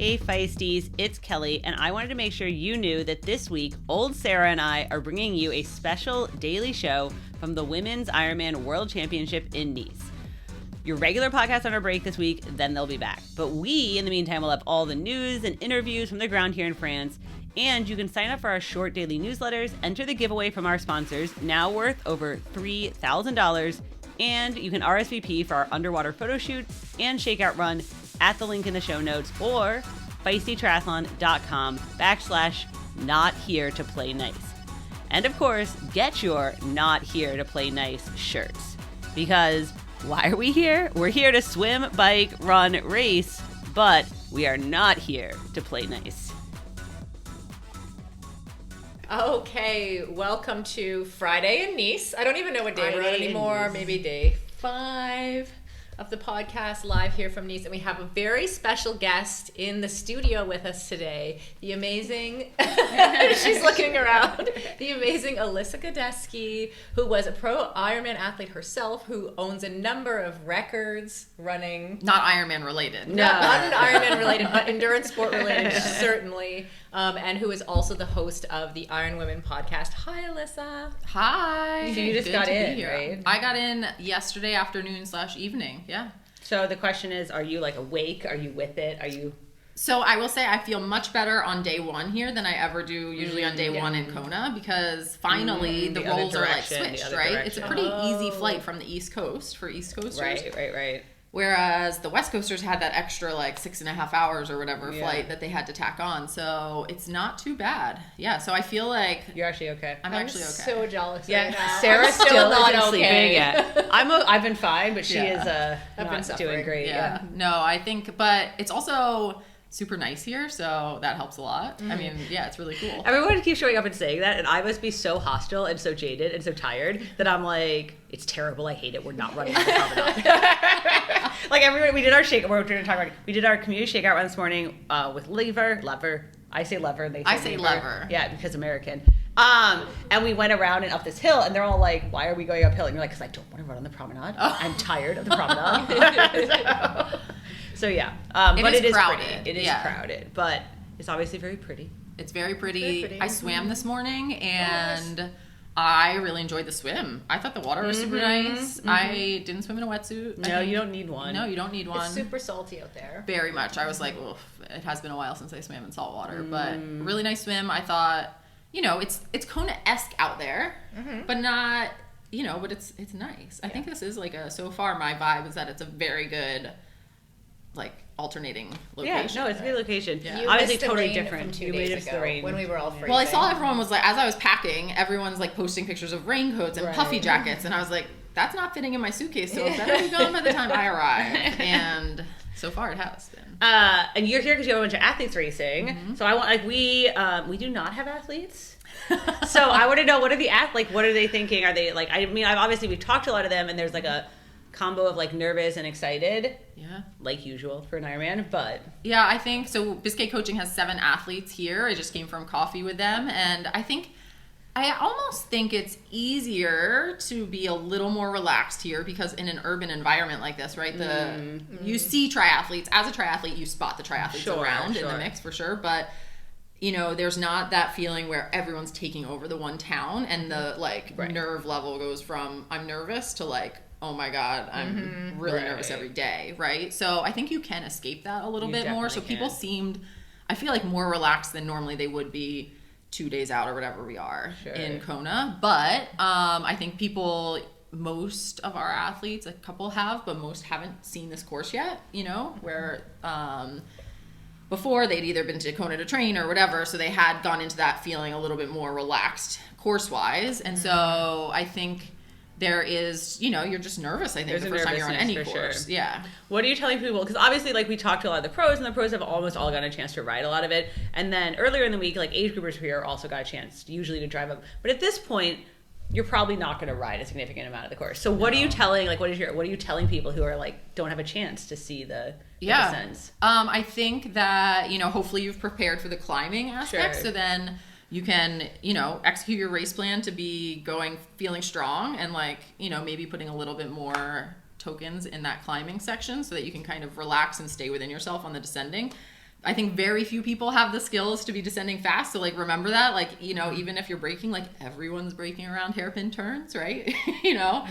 Hey Feisties, it's Kelly, and I wanted to make sure you knew that this week, old Sara and I are bringing you a special daily show from the Women's Ironman World Championship in Nice. Your regular podcast on our break this week, then they'll be back. But we, in the meantime, will have all the news and interviews from the ground here in France, and you can sign up for our short daily newsletters, enter the giveaway from our sponsors, now worth over $3,000, and you can RSVP for our underwater photo shoot and shakeout run at the link in the show notes or feistytriathlon.com/not here to play nice. And of course, get your not here to play nice shirts. Because why are we here? We're here to swim, bike, run, race, but we are not here to play nice. Okay, welcome to Friday in Nice. I don't even know what day we're on anymore. Maybe day 5 of the podcast, live here from Nice. And we have a very special guest in the studio with us today. The amazing, she's looking around, the amazing Alyssa Godesky, who was a pro Ironman athlete herself, who owns a number of records running. Not Ironman related. No, not an Ironman related, but endurance sport related, certainly. And who is also the host of the IronWomen podcast. Hi, Alyssa. Hi. So you just got in, right? I got in yesterday afternoon/evening. Yeah. So the question is, are you like awake? Are you with it? Are you... So I will say I feel much better on day 1 here than I ever do usually on day 1 in Kona, because finally the roles are like switched, right? It's a pretty easy flight from the East Coast for East Coasters. Right. Whereas the West Coasters had that extra like 6.5 hours or whatever flight that they had to tack on. So it's not too bad. Yeah, so I feel like... You're actually okay. I'm actually okay. So jealous right now. Sarah's still not okay. sleeping yet. I've been fine, but she is not doing great. Yeah. No, I think... But it's also... super nice here, so that helps a lot. I mean, yeah, it's really cool. Everyone keeps showing up and saying that, and I must be so hostile and so jaded and so tired that I'm like, it's terrible, I hate it, we're not running the promenade. Like everyone, we did our shakeout, we did our community shakeout run this morning with lever. I say lever, and I say lever. Yeah, because American. And we went around and up this hill, and they're all like, why are we going uphill? And you're like, because I don't want to run on the promenade. Oh. I'm tired of the promenade. So yeah, but it is crowded. Pretty. It is crowded, but it's obviously very pretty. It's very pretty. I swam this morning, and I really enjoyed the swim. I thought the water was super nice. I didn't swim in a wetsuit. No, you don't need one. No, you don't need one. It's super salty out there. Very much. I was like, oof, it has been a while since I swam in salt water, but really nice swim. I thought, it's Kona-esque out there, but not, but it's nice. I think this is like so far my vibe is that it's a very good, like, alternating location. Yeah, no, it's a good location. Yeah. Obviously totally different. You made it the rain when we were all freezing. Well, I saw everyone was like, as I was packing, everyone's like posting pictures of raincoats and puffy jackets, and I was like, that's not fitting in my suitcase, so it better be gone by the time I arrive. And so far it has been. And you're here because you have a bunch of athletes racing. So I want, we do not have athletes. So I want to know, what are they thinking? Are they like, we've talked to a lot of them, and there's like a combo of like nervous and excited, like usual for an Ironman, but I think so. Biscay Coaching has 7 athletes here. I just came from coffee with them, and I almost think it's easier to be a little more relaxed here, because in an urban environment like this, right, you see triathletes. As a triathlete, you spot the triathletes around in the mix for sure, but there's not that feeling where everyone's taking over the one town, and the nerve level goes from I'm nervous to like, oh my God, I'm really nervous every day, right? So I think you can escape that a little bit more. So people seemed, I feel like, more relaxed than normally they would be 2 days out or whatever we are in Kona. But I think most of our athletes, a couple have, but most haven't seen this course yet, where before they'd either been to Kona to train or whatever, so they had gone into that feeling a little bit more relaxed course-wise. And so I think there is, you're just nervous, I think, the first time you're on any course. Sure. Yeah. What are you telling people? Because obviously, like, we talked to a lot of the pros, and the pros have almost all gotten a chance to ride a lot of it. And then earlier in the week, like, age groupers here also got a chance, usually, to drive up. But at this point, you're probably not going to ride a significant amount of the course. So what are you telling, like, what are you telling people who are, like, don't have a chance to see the descents? I think that, hopefully you've prepared for the climbing aspect. So then you can, execute your race plan to be feeling strong, and maybe putting a little bit more tokens in that climbing section so that you can kind of relax and stay within yourself on the descending. I think very few people have the skills to be descending fast. So like, remember that, like, you know, even if you're braking, like everyone's braking around hairpin turns, right? You know?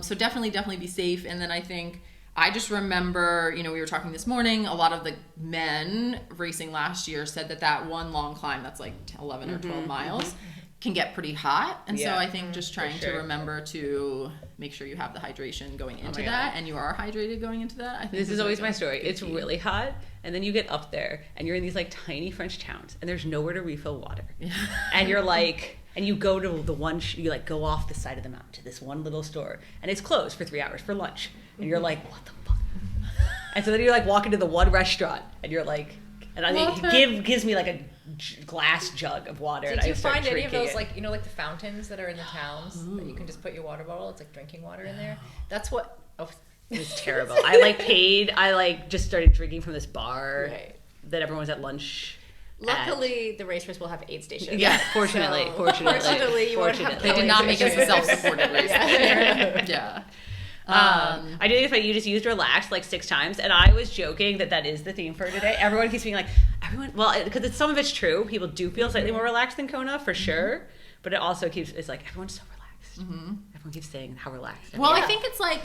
So definitely be safe. And then I think, I just remember, you know, we were talking this morning, a lot of the men racing last year said that one long climb that's like 11 or 12 miles can get pretty hot. And so I think just trying to remember to make sure you have the hydration going into that, and you are hydrated going into that. I think this is always my story. It's really hot, and then you get up there, and you're in these like tiny French towns, and there's nowhere to refill water. And you're like, and you go to the one, you like go off the side of the mountain to this one little store, and it's closed for 3 hours for lunch. And you're like, what the fuck? And so then you like walk into the one restaurant, and you're like, and I think gives me like a glass jug of water. Did and you I start find any of those it. like, you know, like the fountains that are in the towns that you can just put your water bottle? It's like drinking water in there. That's what. Oh, it was terrible. I just started drinking from this bar that everyone was at lunch. Luckily, the racers will have aid stations. Yeah, fortunately. You won't have they did not make us a self-supported race. Yeah. I did it. You just used relax like 6 times, and I was joking that is the theme for today. Everyone keeps being like, because some of it's true. People do feel slightly more relaxed than Kona for sure, but it also it's like everyone's so relaxed. Everyone keeps saying how relaxed. Well, I think it's like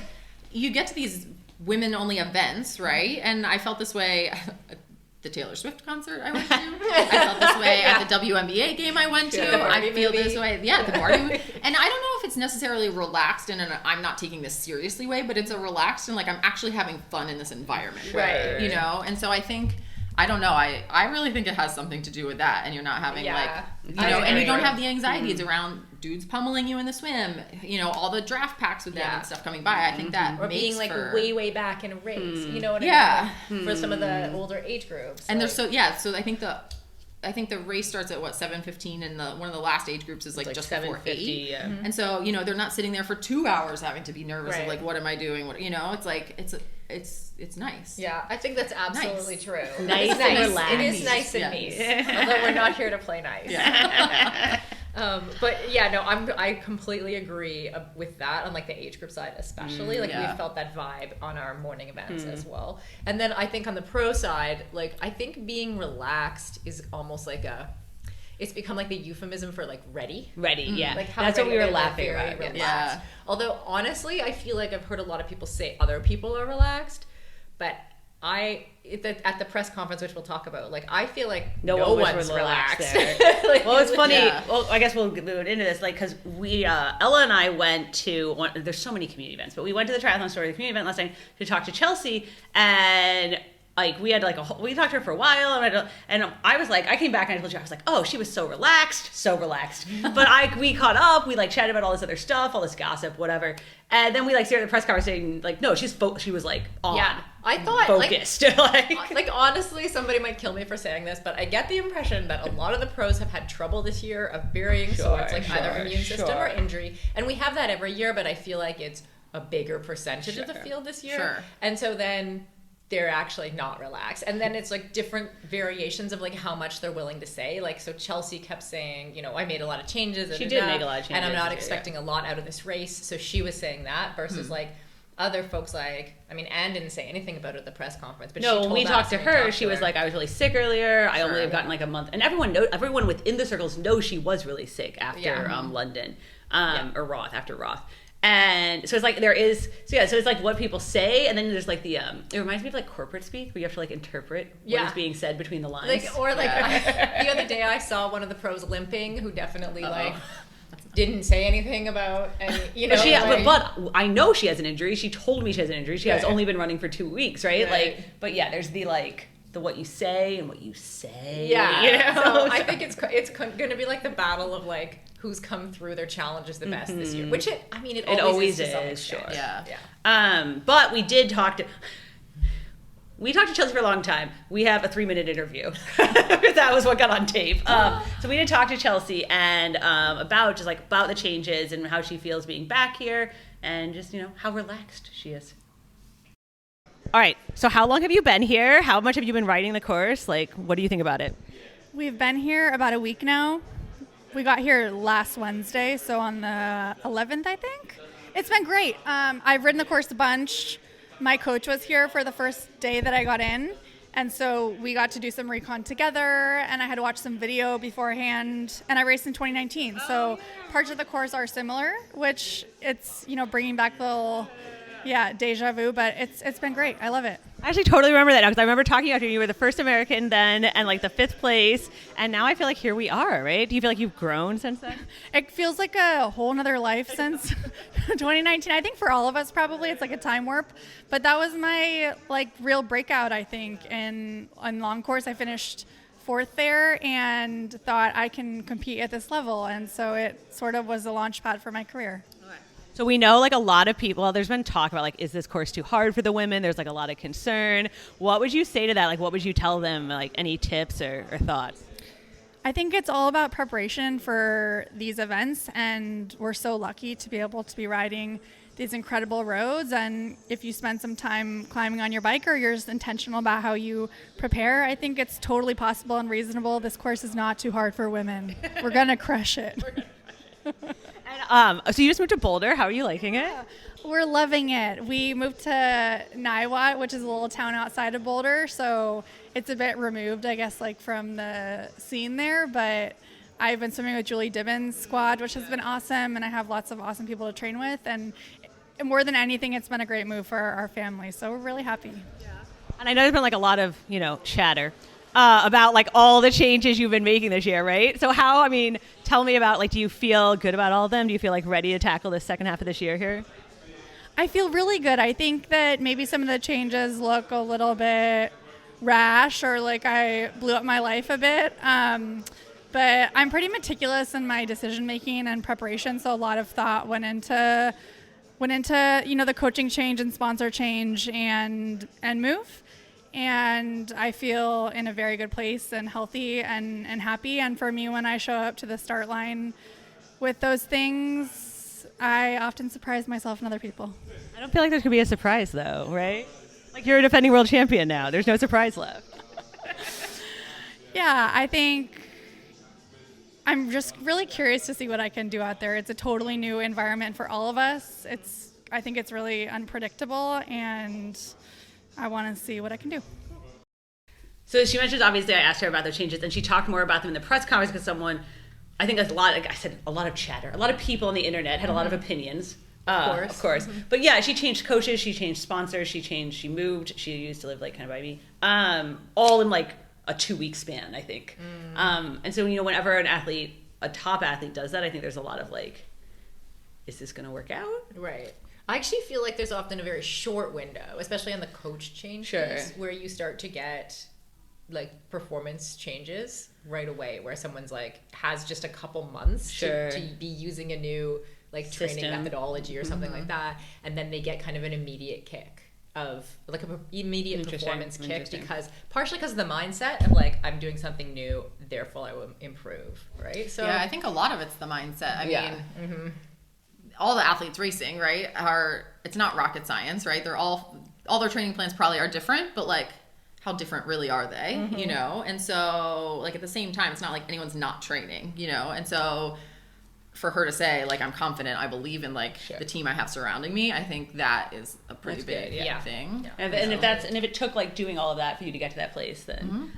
you get to these women-only events, right? And I felt this way at the Taylor Swift concert I went to. I felt this way at the WNBA game I went to. I feel this way. Yeah, the Barbie. And I don't know if it's necessarily relaxed in an I'm not taking this seriously way, but it's a relaxed and like I'm actually having fun in this environment. Right. You know? And so I think, I don't know, I really think it has something to do with that. And you're not having like, you know, and you don't have the anxieties around dudes pummeling you in the swim, you know, all the draft packs with them and stuff coming by. I think that or makes being like way back in a race, you know what I mean? Like, for some of the older age groups. And there's so I think the race starts at 7:15, and one of the last age groups is like just before 8. And so, you know, they're not sitting there for 2 hours having to be nervous of like, what am I doing? What, you know, it's like it's nice. Yeah, I think that's absolutely true. Nice and relaxed. It is nice and nice. Although we're not here to play nice. Yeah. But yeah, no, I completely agree with that on like the age group side, especially we felt that vibe on our morning events as well. And then I think on the pro side, like I think being relaxed is almost like it's become like the euphemism for like ready. Yeah. Like how that's what we were laughing very about. Relaxed. Yeah. Although honestly, I feel like I've heard a lot of people say other people are relaxed, but at the press conference, which we'll talk about, like I feel like no one's relaxed. Like, well, it's funny. Yeah. Well, I guess we'll move into this, like, because we, Ella and I went to there's so many community events, but we went to the Triathlon Story, the community event last night to talk to Chelsea, and like we had like we talked to her for a while, and I was like, I came back and I told you, I was like, oh, she was so relaxed. But we caught up, we like chatted about all this other stuff, all this gossip, whatever, and then we like started the press conference saying like, no, she was like on. Yeah, I thought focused. like honestly, somebody might kill me for saying this, but I get the impression that a lot of the pros have had trouble this year of varying sorts, like either immune system or injury, and we have that every year, but I feel like it's a bigger percentage of the field this year, and so then they're actually not relaxed. And then it's like different variations of like how much they're willing to say. Like, so Chelsea kept saying, you know, I made a lot of changes. She did make a lot of changes. And I'm not expecting a lot out of this race. So she was saying that versus like other folks like, I mean, Anne didn't say anything about it at the press conference. But no, when we talked to her, she was like, I was really sick earlier. I only have gotten like a month. And everyone within the circles knows she was really sick after London or Roth, after Roth. And so it's like there is, so it's like what people say, and then there's like the, it reminds me of like corporate speak, where you have to like interpret what is being said between the lines. Like, or like, the other day I saw one of the pros limping who definitely like didn't say anything about any, you know. But I know she has an injury. She told me she has an injury. She has only been running for 2 weeks, right? Like, but yeah, there's the like, the what you say and what you say. Yeah. You know? So I think it's going to be like the battle of like who's come through their challenges the best this year. Which it always is to some extent. Sure. Yeah. But we did talk to Chelsea for a long time. We have a 3-minute interview. That was what got on tape. So we did talk to Chelsea and about the changes and how she feels being back here and just, you know, how relaxed she is. All right. So how long have you been here? How much have you been riding the course? Like, what do you think about it? We've been here about a week now. We got here last Wednesday, so on the 11th, I think. It's been great. I've ridden the course a bunch. My coach was here for the first day that I got in, And so we got to do some recon together, and I had to watch some video beforehand, and I raced in 2019. So parts of the course are similar, which it's, bringing back the little, deja vu, but it's been great. I love it. I actually totally remember that now because I remember talking about you were the first American then and like the 5th place. And now I feel like here we are, right? Do you feel like you've grown since then? It feels like a whole nother life since 2019. I think for all of us probably it's like a time warp. But that was my like real breakout, I think. And on long course I finished 4th there and thought I can compete at this level. And so it sort of was a launch pad for my career. So we know like a lot of people, there's been talk about like, is this course too hard for the women? There's like a lot of concern. What would you say to that? Like, what would you tell them? Like any tips or thoughts? I think it's all about preparation for these events. And we're so lucky to be able to be riding these incredible roads. And if you spend some time climbing on your bike or you're just intentional about how you prepare, I think it's totally possible and reasonable. This course is not too hard for women. We're going to crush it. So you just moved to Boulder. How are you liking it? We're loving it. We moved to Niwot, which is a little town outside of Boulder, so it's a bit removed, I guess, like from the scene there. But I've been swimming with Julie Dibbins' squad, which has been awesome, and I have lots of awesome people to train with. And more than anything, it's been a great move for our family, so we're really happy. Yeah. And I know there's been like a lot of chatter about like all the changes you've been making this year, right? So tell me about like, do you feel good about all of them? Do you feel like ready to tackle the second half of this year here? I feel really good. I think that maybe some of the changes look a little bit rash or like I blew up my life a bit. But I'm pretty meticulous in my decision making and preparation. So a lot of thought went into the coaching change and sponsor change and move. And I feel in a very good place and healthy and happy. And for me, when I show up to the start line with those things, I often surprise myself and other people. I don't feel like there's going to be a surprise, though, right? Like you're a defending world champion now. There's no surprise left. Yeah, I think I'm just really curious to see what I can do out there. It's a totally new environment for all of us. I think it's really unpredictable, and I want to see what I can do. So she mentions, obviously, I asked her about the changes, and she talked more about them in the press conference because I think a lot of chatter. A lot of people on the internet had a lot of opinions. Of course. Mm-hmm. But yeah, she changed coaches, she changed sponsors, she moved. She used to live like kind of by me. All in like a 2-week span, I think. And so, whenever a top athlete does that, I think there's a lot of like, is this going to work out? Right. I actually feel like there's often a very short window, especially on the coach changes, where you start to get like performance changes right away, where someone's like has just a couple months to be using a new like training methodology or something like that, and then they get kind of an immediate kick of like an immediate performance kick partially because of the mindset of like I'm doing something new, therefore I will improve, right? So yeah, I think a lot of it's the mindset. I mean. All the athletes racing, right, it's not rocket science, right? They're all their training plans probably are different, but like how different really are they, And so like at the same time, it's not like anyone's not training, And so for her to say like I'm confident, I believe in like the team I have surrounding me, I think that is a pretty big thing. Yeah. And if it took like doing all of that for you to get to that place, then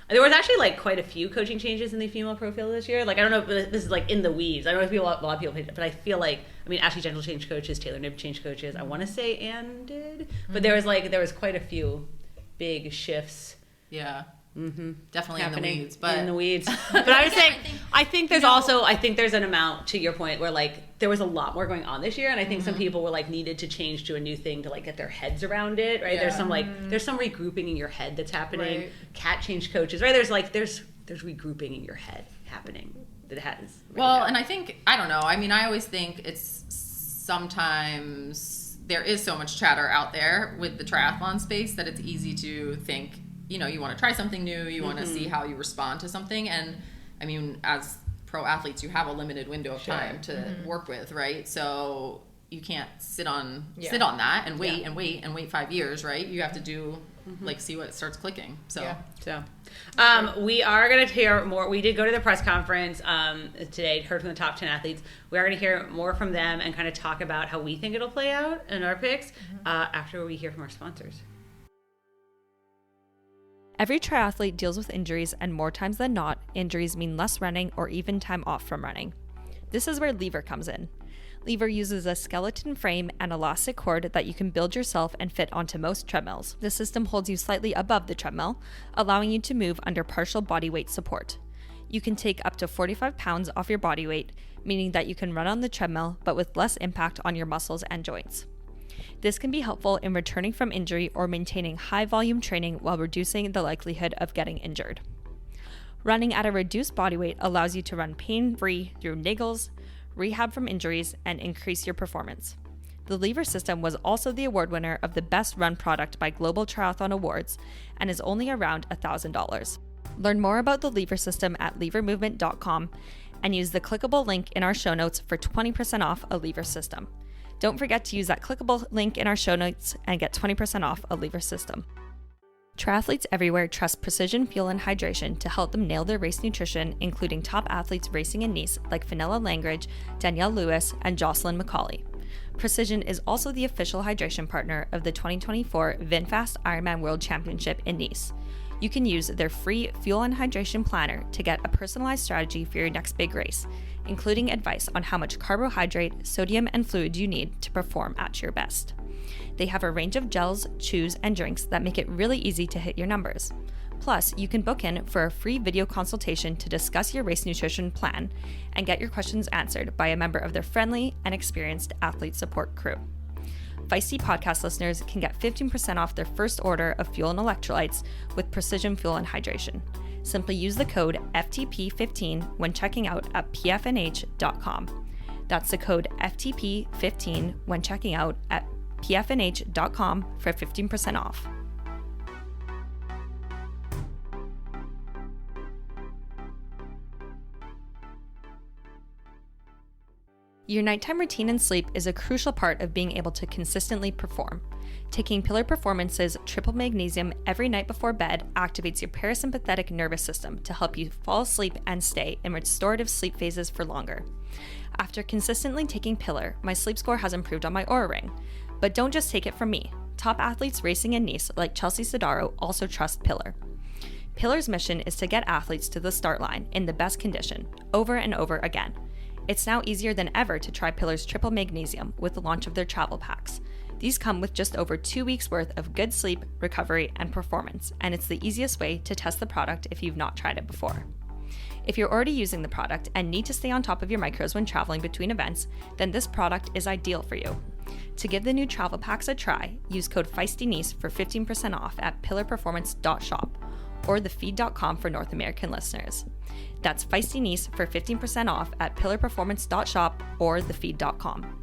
there was actually like quite a few coaching changes in the female pro field this year. Like I don't know if this is like in the weeds. I don't know if a lot of people paid it, but I feel like Ashley Gentle changed coaches, Taylor Knibb changed coaches. I want to say Anne did, but there was quite a few big shifts. Yeah. Definitely happening in the weeds, but in the weeds. But I was saying, I think there's an amount to your point where like there was a lot more going on this year, and I think some people were like needed to change to a new thing to like get their heads around it, right? Yeah. There's some regrouping in your head that's happening. Right. Kat changed coaches, right? There's regrouping in your head happening that has. And I think I don't know. I mean, I always think it's sometimes there is so much chatter out there with the triathlon space that it's easy to think. You want to try something new, you want to see how you respond to something. And I mean, as pro athletes, you have a limited window of time to work with, right? So you can't sit on that and wait 5 years, right? You have to do like see what starts clicking. So we are going to hear more. We did go to the press conference today, heard from the top 10 athletes. We are going to hear more from them and kind of talk about how we think it'll play out in our picks after we hear from our sponsors. Every triathlete deals with injuries, and more times than not, injuries mean less running or even time off from running. This is where Lever comes in. Lever uses a skeleton frame and elastic cord that you can build yourself and fit onto most treadmills. The system holds you slightly above the treadmill, allowing you to move under partial body weight support. You can take up to 45 pounds off your body weight, meaning that you can run on the treadmill but with less impact on your muscles and joints. This can be helpful in returning from injury or maintaining high volume training while reducing the likelihood of getting injured. Running at a reduced body weight allows you to run pain-free through niggles, rehab from injuries, and increase your performance. The Lever system was also the award winner of the Best Run Product by Global Triathlon Awards and is only around $1,000. Learn more about the Lever system at levermovement.com and use the clickable link in our show notes for 20% off a Lever system. Don't forget to use that clickable link in our show notes and get 20% off a Lever system. Triathletes everywhere trust Precision Fuel and Hydration to help them nail their race nutrition, including top athletes racing in Nice like Fenella Langridge, Danielle Lewis, and Jocelyn McCauley. Precision is also the official hydration partner of the 2024 VinFast Ironman World Championship in Nice. You can use their free Fuel and Hydration Planner to get a personalized strategy for your next big race, including advice on how much carbohydrate, sodium, and fluid you need to perform at your best. They have a range of gels, chews, and drinks that make it really easy to hit your numbers. Plus, you can book in for a free video consultation to discuss your race nutrition plan and get your questions answered by a member of their friendly and experienced athlete support crew. Feisty podcast listeners can get 15% off their first order of fuel and electrolytes with Precision Fuel and Hydration. Simply use the code FTP15 when checking out at pfnh.com. That's the code FTP15 when checking out at pfnh.com for 15% off. Your nighttime routine and sleep is a crucial part of being able to consistently perform. Taking Pillar Performance's triple magnesium every night before bed activates your parasympathetic nervous system to help you fall asleep and stay in restorative sleep phases for longer. After consistently taking Pillar, my sleep score has improved on my Oura Ring. But don't just take it from me. Top athletes racing in Nice, like Chelsea Sodaro, also trust Pillar. Pillar's mission is to get athletes to the start line in the best condition, over and over again. It's now easier than ever to try Pillar's triple magnesium with the launch of their travel packs. These come with just over 2 weeks worth of good sleep, recovery, and performance, and it's the easiest way to test the product if you've not tried it before. If you're already using the product and need to stay on top of your micros when traveling between events, then this product is ideal for you. To give the new travel packs a try, use code FEISTYNICE for 15% off at pillarperformance.shop or thefeed.com for North American listeners. That's Feisty Nice for 15% off at pillarperformance.shop or thefeed.com.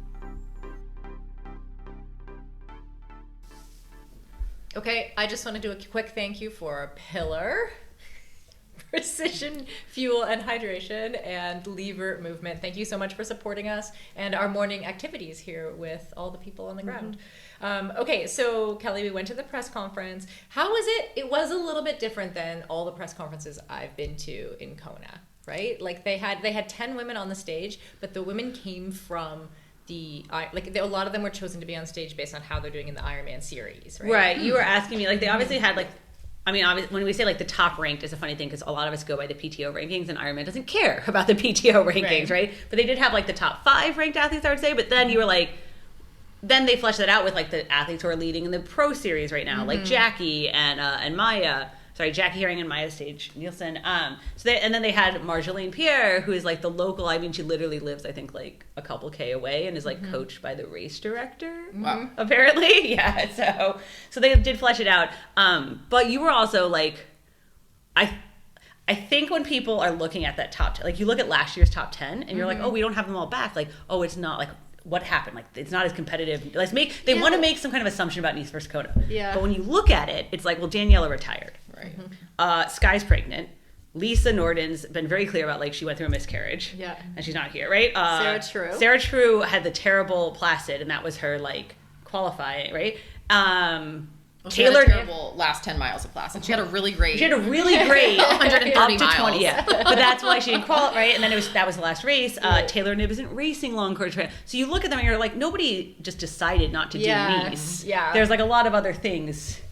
Okay, I just want to do a quick thank you for Pillar, Precision Fuel and Hydration, and Lever Movement. Thank you so much for supporting us and our morning activities here with all the people on the ground. Okay, so Kelly, we went to the press conference. How was it? It was a little bit different than all the press conferences I've been to in Kona, right? Like they had 10 women on the stage, but the women came from a lot of them were chosen to be on stage based on how they're doing in the Ironman series, right? Right. You were asking me, like, they obviously had, like, I mean, obviously, when we say, like, the top ranked is a funny thing because a lot of us go by the PTO rankings and Ironman doesn't care about the PTO rankings, right? But they did have, like, the top 5 ranked athletes, I would say. But then you were like, then they fleshed that out with, like, the athletes who are leading in the pro series right now, like Jackie and Maya. Sorry, Jackie Herring and Maya Stage Nielsen. And then they had Marjolaine Pierre, who is like the local. I mean, she literally lives, I think, like a couple K away, and is like coached by the race director. Wow. Apparently, yeah. So they did flesh it out. But you were also like, I think when people are looking at that top 10, like you look at last year's top 10, and you're like, oh, we don't have them all back. Like, oh, it's not like. What happened? Like, it's not as competitive. They want to make some kind of assumption about Nice versus Kona. Yeah. But when you look at it, it's like, well, Daniela retired. Right. Sky's pregnant. Lisa Norden's been very clear about, like, she went through a miscarriage. Yeah. And she's not here, right? Sarah True had the terrible Placid, and that was her, like, qualifying, right? Taylor had a terrible last 10 miles of Placid. She had a really great 130 miles. 20, yeah. But that's why she didn't qualify, right? And then that was the last race. Taylor Knibb isn't racing long course. So you look at them and you're like, nobody just decided not to do Nice. Yeah. There's like a lot of other things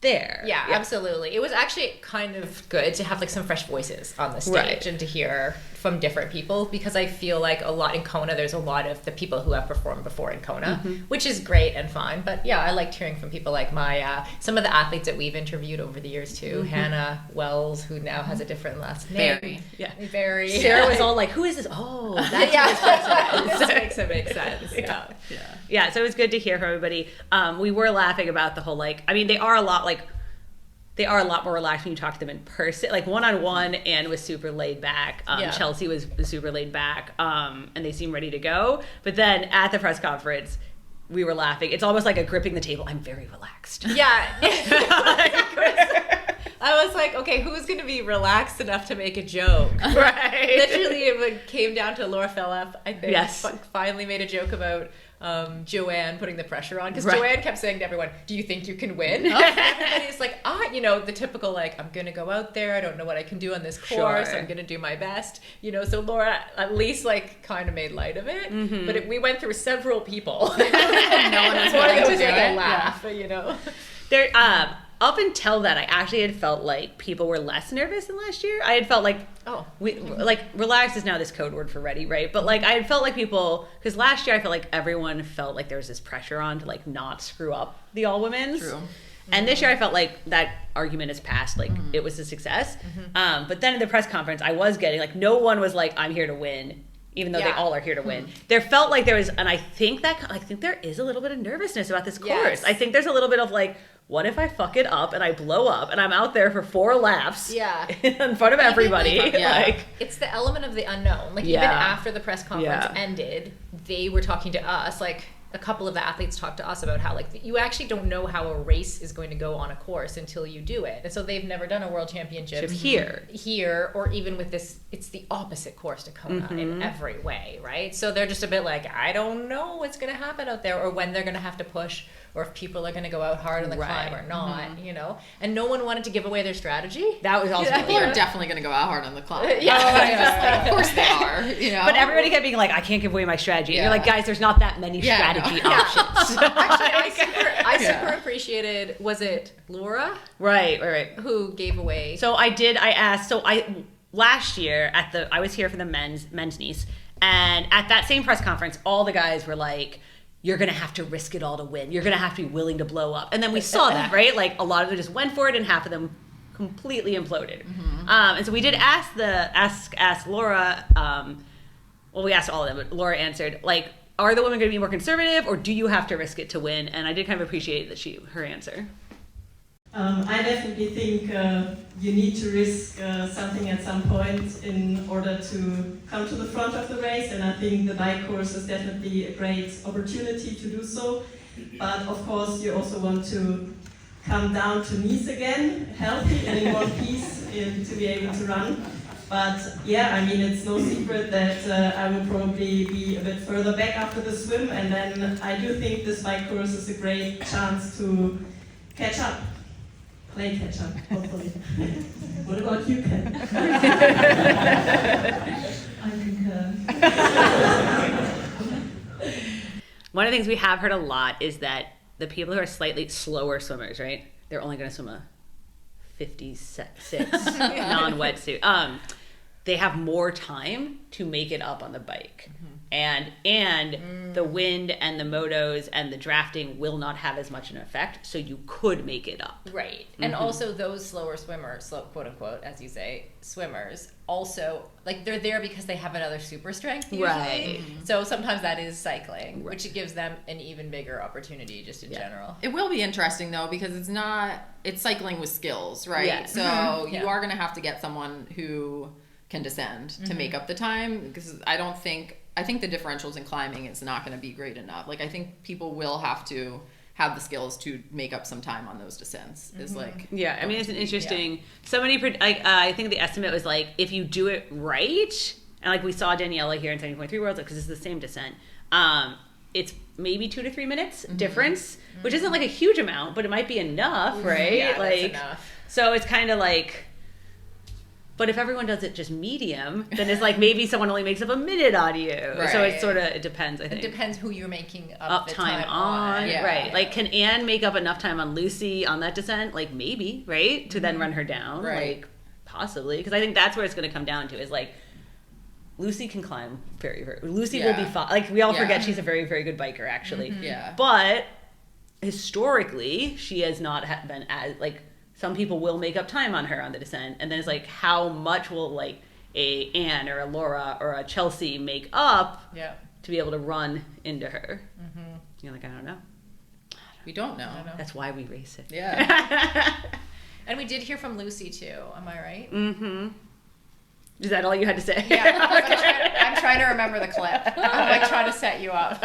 there. Yeah, absolutely. It was actually kind of good to have like some fresh voices on the stage and to hear from different people, because I feel like a lot in Kona, there's a lot of the people who have performed before in Kona, which is great and fine. But yeah, I liked hearing from people like some of the athletes that we've interviewed over the years too. Hannah Wells, who now has a different last name. Very. Sarah was all like, who is this? Oh, that's this makes sense. Yeah, so it was good to hear from everybody. We were laughing about the whole, like, I mean, they are a lot more relaxed when you talk to them in person, like one-on-one. Anne was super laid back. Chelsea was super laid back, and they seemed ready to go. But then at the press conference, we were laughing. It's almost like a gripping the table. I'm very relaxed. Yeah. I was like, okay, who's going to be relaxed enough to make a joke? Right. Literally, it came down to Laura Philipp, I think, finally made a joke about Joanne putting the pressure on, because Joanne kept saying to everyone, do you think you can win? Everybody's like, the typical, like, I'm gonna go out there, I don't know what I can do on this course, I'm gonna do my best, so Laura at least like kind of made light of it, but we went through several people. No one was willing to do it. Laugh, There, up until that, I actually had felt like people were less nervous than last year. I had felt like, relaxed is now this code word for ready, right? But like, I had felt like people, because last year I felt like everyone felt like there was this pressure on to like not screw up the all women's. True. And this year I felt like that argument is past, like it was a success. But then in the press conference, I was getting like, no one was like, I'm here to win, even though they all are here to win. There felt like there was, and I think there is a little bit of nervousness about this course. I think there's a little bit of like, what if I fuck it up and I blow up and I'm out there for 4 laps in front of everybody? Like, it's the element of the unknown. Like even after the press conference ended, they were talking to us, like a couple of the athletes talked to us about how like you actually don't know how a race is going to go on a course until you do it. And so they've never done a world championship here, or even with this, it's the opposite course to Kona in every way, right? So they're just a bit like, I don't know what's going to happen out there, or when they're going to have to push, or if people are going to go out hard on the climb or not, And no one wanted to give away their strategy. That was also people are definitely going to go out hard on the climb. Of course they are. But everybody kept being like, I can't give away my strategy. And you're like, guys, there's not that many strategy options. Actually, I super appreciated, was it Laura? Right. Who gave away. So last year I was here for the men's Nice, and at that same press conference, all the guys were like, you're going to have to risk it all to win. You're going to have to be willing to blow up. And then we saw that, right? Like a lot of them just went for it and half of them completely imploded. And so we did ask Laura, we asked all of them, but Laura answered, like, are the women going to be more conservative or do you have to risk it to win? And I did kind of appreciate her answer. I definitely think you need to risk something at some point in order to come to the front of the race, and I think the bike course is definitely a great opportunity to do so. But of course, you also want to come down to Nice again, healthy and in one piece, to be able to run. But yeah, I mean, it's no secret that I will probably be a bit further back after the swim, and then I do think this bike course is a great chance to catch up. Play catch up, hopefully. What about you, Ken? I concur. One of the things we have heard a lot is that the people who are slightly slower swimmers, right? They're only going to swim a 56 non-wetsuit. They have more time to make it up on the bike. And the wind and the motos and the drafting will not have as much an effect, so you could make it up. Right. And also those slower swimmers, quote unquote, as you say, swimmers, also, like, they're there because they have another super strength usually. Right. So sometimes that is cycling, which gives them an even bigger opportunity just in general. It will be interesting though, because it's cycling with skills, right? Yeah. So you are going to have to get someone who can descend to make up the time, because I think the differentials in climbing is not going to be great enough. Like, I think people will have to have the skills to make up some time on those descents. Is like, I mean, it's an interesting. Somebody, I think the estimate was like, if you do it right, and like we saw Daniela here in 70.3 Worlds, because it's the same descent. It's maybe 2 to 3 minutes difference, which isn't like a huge amount, but it might be enough, right? Yeah, like, that's enough. So it's kind of like, But if everyone does it just medium, then it's like maybe someone only makes up a minute on you. Right. So it's sort of, it depends, I think. It depends who you're making up the time on. Yeah. Right. Like, can Anne make up enough time on Lucy on that descent? Like, maybe, right? To then run her down. Right. Like, possibly. Because I think that's where it's going to come down to is like, Lucy can climb very, very. Lucy will be fine. Like, we all forget she's a very, very good biker, actually. Yeah. But historically, she has not been as, like, some people will make up time on her on the descent, and then it's like, how much will like a Anne or a Laura or a Chelsea make up to be able to run into her? You're like, I don't know. We don't know. That's why we race it. Yeah. And we did hear from Lucy too. Am I right? Mm-hmm. Is that all you had to say? Yeah. I'm trying to remember the clip. I'm like trying to set you up.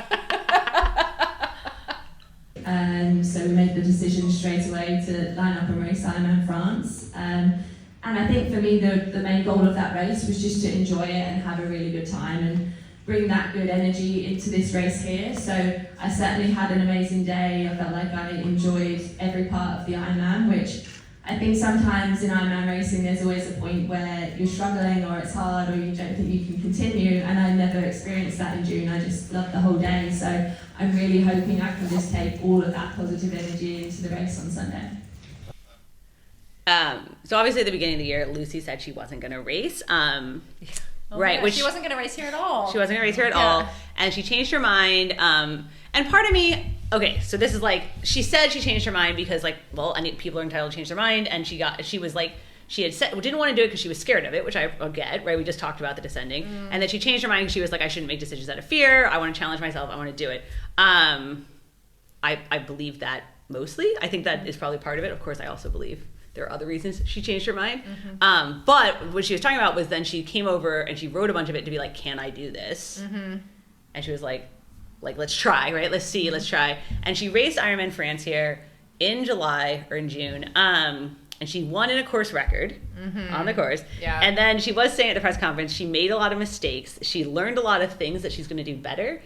So we made the decision straight away to line up and race Ironman France. And I think for me, the main goal of that race was just to enjoy it and have a really good time and bring that good energy into this race here. So I certainly had an amazing day. I felt like I enjoyed every part of the Ironman, which I think sometimes in Ironman racing there's always a point where you're struggling or it's hard or you don't think you can continue, and I never experienced that in June. I just loved the whole day, so I'm really hoping I can just take all of that positive energy into the race on Sunday. So obviously at the beginning of the year, Lucy said she wasn't going to race. Right. Yeah, Which she wasn't going to race here at all. She wasn't going to race here at all. And she changed her mind. And part of me, okay, so this is like, she said she changed her mind because like, well, I think people are entitled to change their mind. And she was like, she had said, didn't want to do it because she was scared of it, which I get, right? We just talked about the descending. And then she changed her mind because she was like, I shouldn't make decisions out of fear. I want to challenge myself. I want to do it. I believe that mostly. I think that is probably part of it. Of course, I also believe there are other reasons she changed her mind. But what she was talking about was then she came over and she wrote a bunch of it to be like, can I do this? And she was like, let's try, right? Let's see, let's try. And she raced Ironman France here in July or in June. And she won in a course record on the course. Yeah. And then she was saying at the press conference, she made a lot of mistakes. She learned a lot of things that she's going to do better.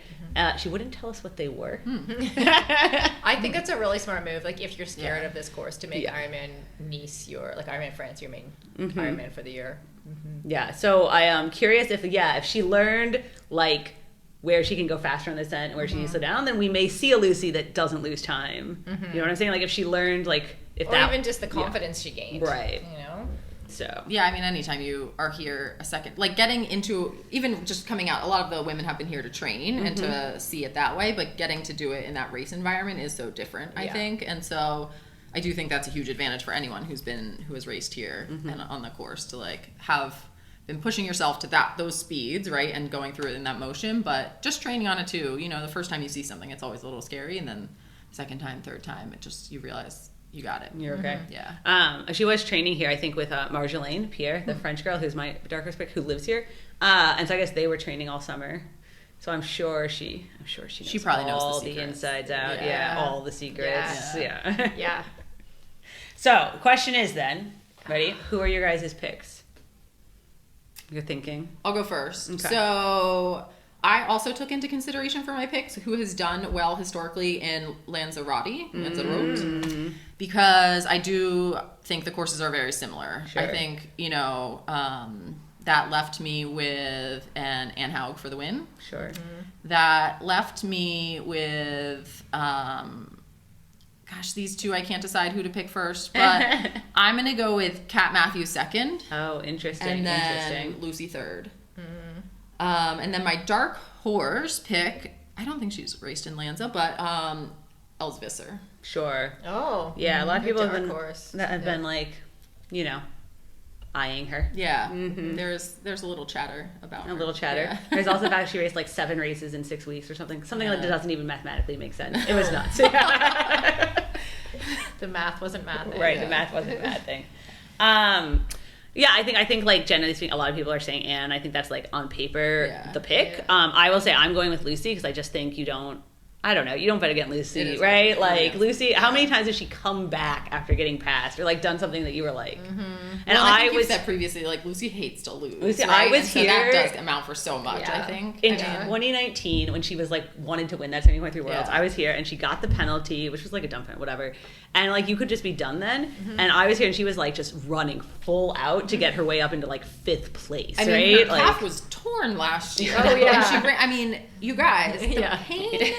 She wouldn't tell us what they were. I think that's a really smart move. Like, if you're scared of this course, to make Ironman Nice Ironman France your main Ironman for the year. Yeah. So I am curious if she learned like where she can go faster on the descent and where she needs to slow down, then we may see a Lucy that doesn't lose time. You know what I'm saying? Like, if she learned like even just the confidence she gained, right? You know. So yeah, I mean, anytime you are here a second, like getting into, even just coming out, a lot of the women have been here to train and to see it that way, but getting to do it in that race environment is so different, I think. And so I do think that's a huge advantage for anyone who has raced here and on the course, to like have been pushing yourself to those speeds, right, and going through it in that motion, but just training on it too. You know, the first time you see something, it's always a little scary, and then second time, third time, you realize you got it. You're okay. Yeah. She was training here, I think, with Marjolaine Pierre, the French girl who's my dark horse pick, who lives here. And so I guess they were training all summer. So I'm sure she knows. She probably knows all the insides out. Yeah, all the secrets. Yeah. So the question is then, ready? Who are your guys' picks? You're thinking. I'll go first. Okay. So I also took into consideration for my picks who has done well historically in Lanzarote, because I do think the courses are very similar. Sure. I think, that left me with an Anne Haug for the win. Sure. That left me with, these two I can't decide who to pick first, but I'm going to go with Kat Matthews second. Oh, interesting. And then Lucy third. And then my dark horse pick, I don't think she's raced in Lanza, but Els Visser. Sure. Oh. Yeah, a lot of people have been like, eyeing her. Yeah. There's a little chatter about her. A little chatter. Yeah. There's also the fact she raced like 7 races in 6 weeks or something. Something like that doesn't even mathematically make sense. It was nuts. The math wasn't math. Right, the math wasn't a bad thing. Yeah, I think like generally speaking, a lot of people are saying Anne. I think that's like on paper the pick. Yeah. I will say I'm going with Lucy because I just think I don't know. You don't bet against Lucy, right? Like, Lucy, how many times has she come back after getting passed or, like, done something that you were like... And I think you've said previously, like, Lucy hates to lose. Lucy, right? I was so here... that does amount for so much, I think. In 2019, when she was, like, wanted to win that 2023 Worlds, I was here, and she got the penalty, which was, like, a dumb penalty, whatever. And, like, you could just be done then. And I was here, and she was, like, just running full out to get her way up into, like, 5th place, I mean, her calf was torn last year. Oh, yeah. I mean, you guys, the pain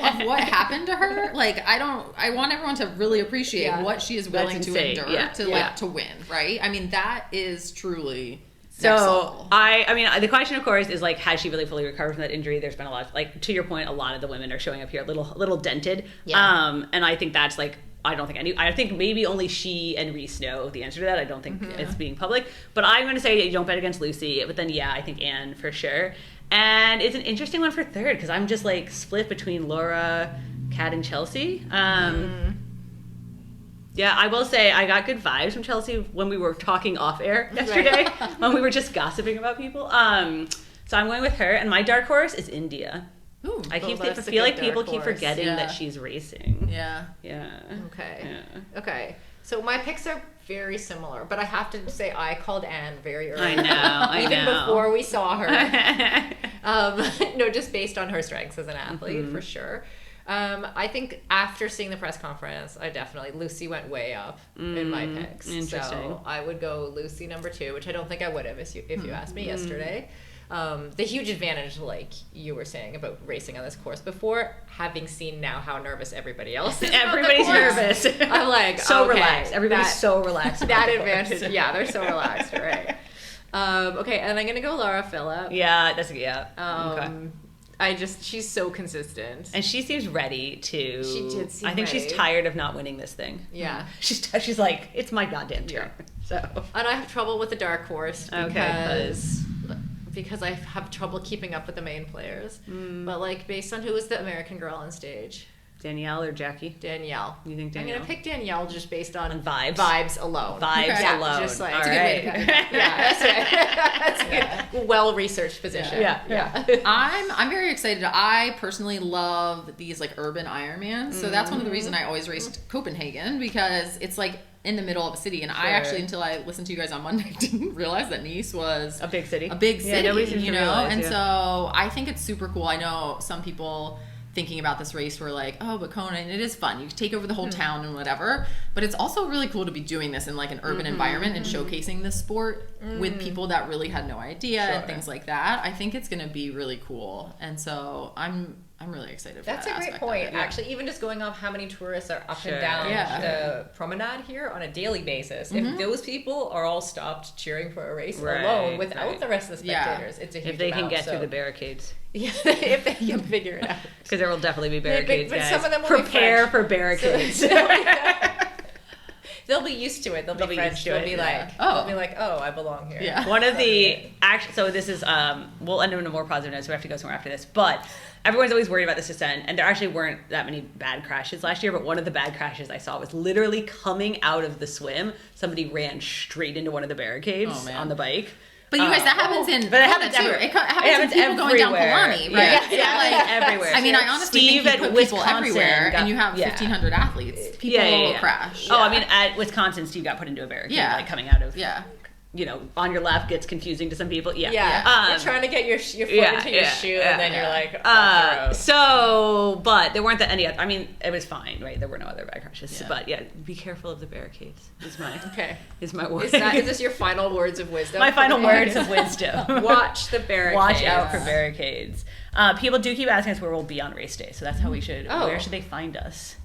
of what happened to her, like, I want everyone to really appreciate what she is willing to endure to win, right? I mean, that is truly next level. I mean, the question, of course, is, like, has she really fully recovered from that injury? There's been a lot, like, to your point, a lot of the women are showing up here a little dented. And I think that's, like, I think maybe only she and Reese know the answer to that. I don't think it's being public. But I'm going to say you don't bet against Lucy. But then, I think Anne for sure. And it's an interesting one for third because I'm just, like, split between Laura, Kat, and Chelsea. Yeah, I will say I got good vibes from Chelsea when we were talking off air yesterday, when we were just gossiping about people. So I'm going with her. And my dark horse is India. Ooh, I feel like people keep forgetting that she's racing. Yeah. Okay. Okay. So my picks are very similar, but I have to say I called Anne very early. I know. Even before we saw her. No, just based on her strengths as an athlete, for sure. I think after seeing the press conference, Lucy went way up in my picks. Interesting. So I would go Lucy number 2, which I don't think I would have if you asked me yesterday. The huge advantage, like you were saying about racing on this course before, having seen now how nervous everybody else is. Everybody's nervous. I'm like, so relaxed. Everybody's so relaxed. That advantage, they're so relaxed, right? Okay, and I'm gonna go Laura Philipp. Yeah, that's okay. She's so consistent, and she seems ready to. She did seem I think ready. she's tired of not winning this thing. Yeah, she's like, it's my goddamn turn. So, and I have trouble with the dark horse because I have trouble keeping up with the main players. But, like, based on who was the American girl on stage? Danielle or Jackie? Danielle. You think Danielle? I'm going to pick Danielle just based on vibes. Vibes alone. Vibes alone. Just like, all right. That's right. That's a good, well-researched position. Yeah. I'm very excited. I personally love these, like, urban Ironmans. So that's one of the reasons I always raced Copenhagen, because it's, like, in the middle of a city. And I actually, until I listened to you guys on Monday, didn't realize that Nice was a big city. Nobody seems to realize, so I think it's super cool. I know some people thinking about this race were like, oh, but Kona, and it is fun. You take over the whole town and whatever. But it's also really cool to be doing this in, like, an urban environment and showcasing this sport with people that really had no idea and things like that. I think it's going to be really cool. And so I'm really excited for That's that a great aspect point. of it. Actually, even just going off how many tourists are up and down the promenade here on a daily basis. If those people are all stopped cheering for a race alone without the rest of the spectators, it's a huge if they amount, can get through the barricades. Yeah, if they can figure it out. Because there will definitely be barricades, but guys. some of them will prepare be for barricades. They'll be used to it. They'll be French. They'll be like, oh, I belong here. Yeah. One of the so this is we'll end on a more positive note, so we have to go somewhere after this. But everyone's always worried about this descent, and there actually weren't that many bad crashes last year. But one of the bad crashes I saw was literally coming out of the swim. Somebody ran straight into one of the barricades on the bike. But you guys, that happens in but it happens too. everywhere. It happens in people going down Polani, right? Yeah, like everywhere. I mean, I honestly think you put people everywhere, and you have 1,500 athletes. People crash. Oh, I mean, at Wisconsin, Steve got put into a barricade, like coming out of on your left gets confusing to some people. Yeah. You're trying to get your foot into your shoe, and then you're like, but there weren't any other. I mean, it was fine, right? There were no other bad crashes. But be careful of the barricades. Is my word. Is this your final words of wisdom? My final words of wisdom. Watch the barricades. Watch out for barricades. People do keep asking us where we'll be on race day, so that's how we should. Where should they find us?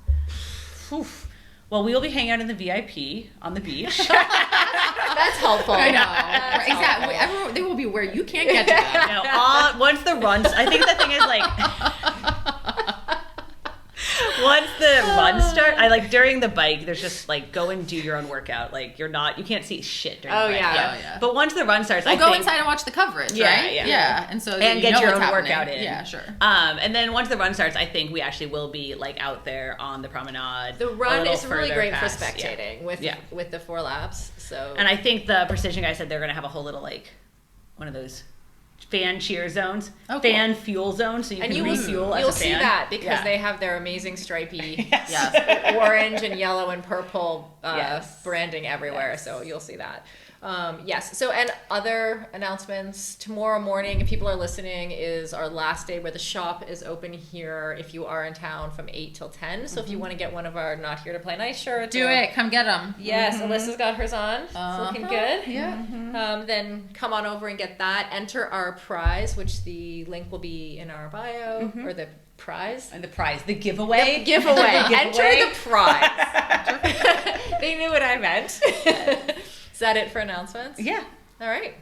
Oof. Well, we will be hanging out in the VIP on the beach. That's helpful. I know. Exactly. Everyone, they will be where you can't get to them. Once the runs, I think the thing is, like, once the runs start, during the bike, there's just, like, go and do your own workout. Like, you can't see shit during the bike. Yeah. But once the run starts, go inside and watch the coverage, right? Yeah. And so and get your own workout in. Yeah, sure. And then once the run starts, I think we actually will be, like, out there on the promenade. The run is really great for spectating with the 4 laps. So. And I think the Precision guy said they're going to have a whole little, like, one of those fan cheer zones, Oh, cool. fan fuel zones, so you can refuel as a fan. You'll see that because they have their amazing stripy Yes. orange and yellow and purple Yes. branding everywhere. So you'll see that. Yes. So, and other announcements, tomorrow morning, if people are listening, is our last day where the shop is open here if you are in town from 8 till 10. So if you want to get one of our Not Here to Play Nice shirts. Do it. Come get them. Yes, Alyssa's got hers on. It's looking good. Yeah. Then come on over and get that. Enter our prize, which the link will be in our bio, or the prize. And the prize, the giveaway. Giveaway. Enter the prize. They knew what I meant. Is that it for announcements? Yeah. All right.